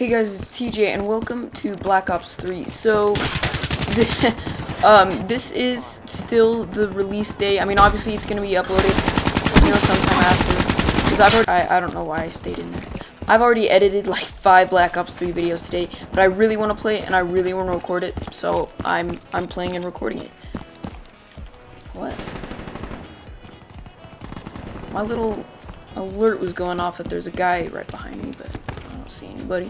Hey guys, it's TJ and welcome to Black Ops 3. So, this is still the release date. I mean, obviously it's going to be uploaded, sometime after. Because I don't know why I stayed in there. I've already edited like 5 Black Ops 3 videos today, but I really want to play it and I really want to record it. So, I'm playing and recording it. What? My little alert was going off that there's a guy right behind me, but I don't see anybody.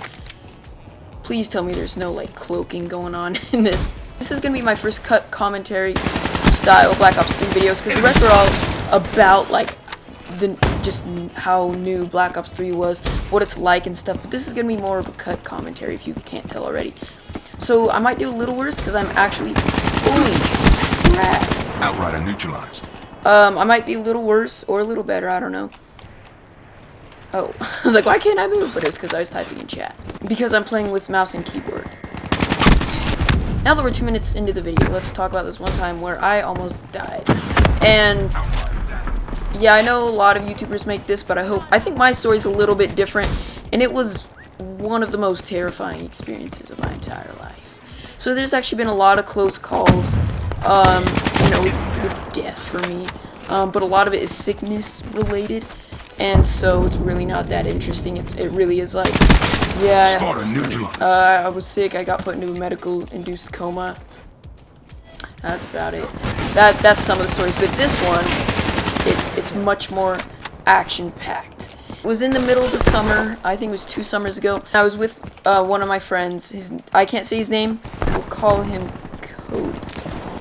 Please tell me there's no like cloaking going on in this. This is gonna be my first cut commentary style Black Ops 3 videos, because the rest are all about like just how new Black Ops 3 was, what it's like and stuff. But this is gonna be more of a cut commentary if you can't tell already. So I might do a little worse because I'm actually holy crap. Outrider neutralized. I might be a little worse or a little better, I don't know. Oh, I was like, why can't I move? But it was because I was typing in chat. Because I'm playing with mouse and keyboard. Now that we're 2 minutes into the video, let's talk about this one time where I almost died. And yeah, I know a lot of YouTubers make this, but I think my story's a little bit different, and it was one of the most terrifying experiences of my entire life. So there's actually been a lot of close calls, with death for me, but a lot of it is sickness related. And so it's really not that interesting. It really is like, yeah, I was sick. I got put into a medical-induced coma. That's about it. That's some of the stories. But this one, it's much more action-packed. It was in the middle of the summer. I think it was 2 summers ago. I was with one of my friends. I can't say his name. We'll call him Cody.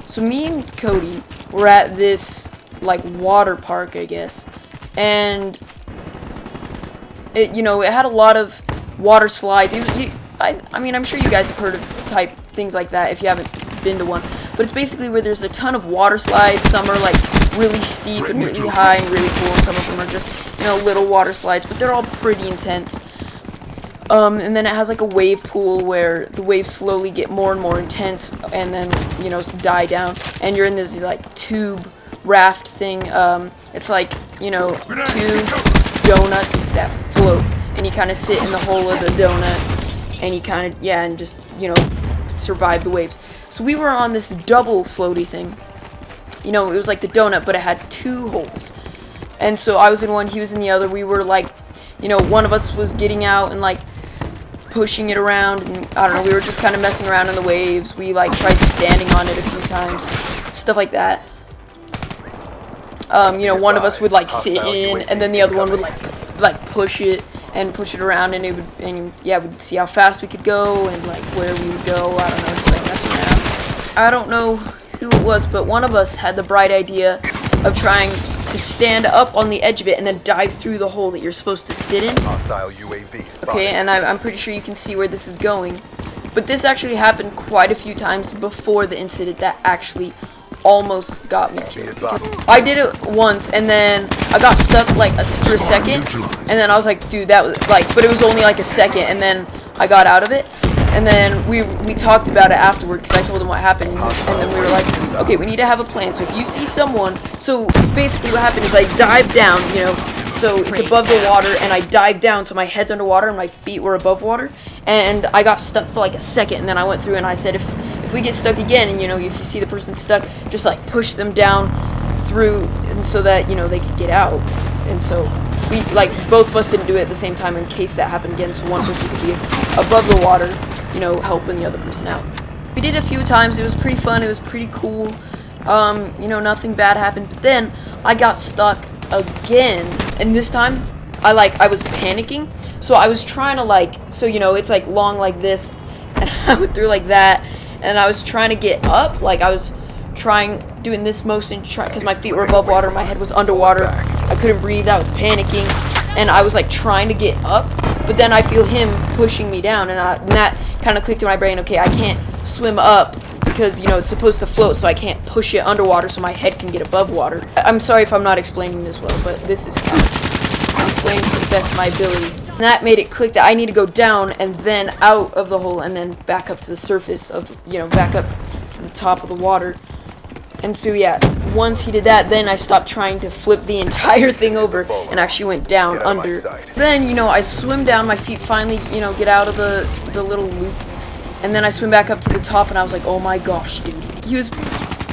So me and Cody were at this like water park, I guess. And it had a lot of water slides. I mean, I'm sure you guys have heard of type things like that if you haven't been to one. But it's basically where there's a ton of water slides. Some are like really steep and really high and really cool. And some of them are just, little water slides. But they're all pretty intense. And then it has like a wave pool where the waves slowly get more and more intense and then, die down. And you're in this like tube raft thing. It's like, 2 donuts that float, and you kind of sit in the hole of the donut, and you kind of, and just, survive the waves. So we were on this double floaty thing. It was like the donut, but it had 2 holes. And so I was in one, he was in the other. We were like, one of us was getting out and like pushing it around, and I don't know, we were just kind of messing around in the waves. We like tried standing on it a few times, stuff like that. One of us would like sit in, and then the other one would like push it around, and we'd see how fast we could go and like where we would go. I don't know, just like messing around. I don't know who it was, but one of us had the bright idea of trying to stand up on the edge of it and then dive through the hole that you're supposed to sit in. Hostile UAV spotted. Okay, and I'm pretty sure you can see where this is going. But this actually happened quite a few times before the incident that actually almost got me killed. I did it once, and then I got stuck like for a second, and then I was like, dude, that was like, but it was only like a second, and then I got out of it, and then we talked about it afterward, because I told him what happened, and then we were like, okay, we need to have a plan. So if you see someone, so basically what happened is I dived down, so it's above the water, and I dived down, so my head's underwater and my feet were above water, and I got stuck for like a second, and then I went through and I said, if we get stuck again, and if you see the person stuck, just like push them down through, and so that they could get out. And so we like both of us didn't do it at the same time in case that happened again, so one person could be above the water, helping the other person out. We did it a few times. It was pretty fun. It was pretty cool. Nothing bad happened. But then I got stuck again, and this time I was panicking. So I was trying to it's like long like this, and I went through like that. And I was trying to get up, like I was doing this motion, because my feet were above water, my head was underwater, I couldn't breathe, I was panicking, and I was like trying to get up, but then I feel him pushing me down, and that kind of clicked in my brain, okay, I can't swim up, because, it's supposed to float, so I can't push it underwater so my head can get above water. I'm sorry if I'm not explaining this well, but this is I'm explaining to the best of my abilities. And that made it click that I need to go down and then out of the hole and then back up to the surface of, back up to the top of the water. And so yeah, once he did that, then I stopped trying to flip the entire thing over and actually went down under. Then, you know, I swim down, my feet finally, you know, get out of the little loop. And then I swim back up to the top and I was like, oh my gosh, dude. He was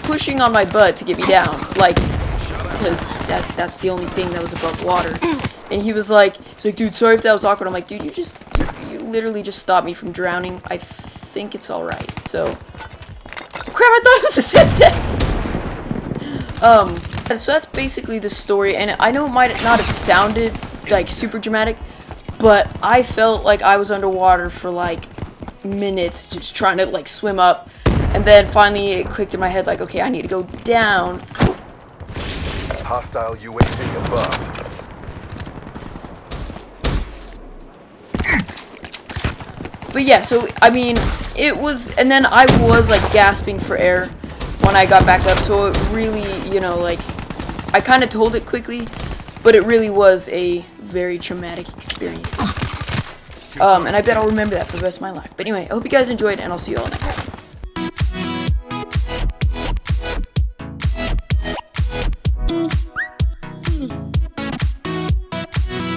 pushing on my butt to get me down, like, because that's the only thing that was above water. And he was like, dude, sorry if that was awkward. I'm like, dude, you literally just stopped me from drowning. I think it's alright. So, crap, I thought it was a syntax. So that's basically the story, and I know it might not have sounded like super dramatic, but I felt like I was underwater for like minutes just trying to like swim up, and then finally it clicked in my head like, okay, I need to go down. Hostile UAV above. But yeah, so I mean, it was, and then I was like gasping for air when I got back up, so it really, you know, like, I kind of told it quickly, but it really was a very traumatic experience. And I bet I'll remember that for the rest of my life. But anyway, I hope you guys enjoyed, and I'll see you all next time.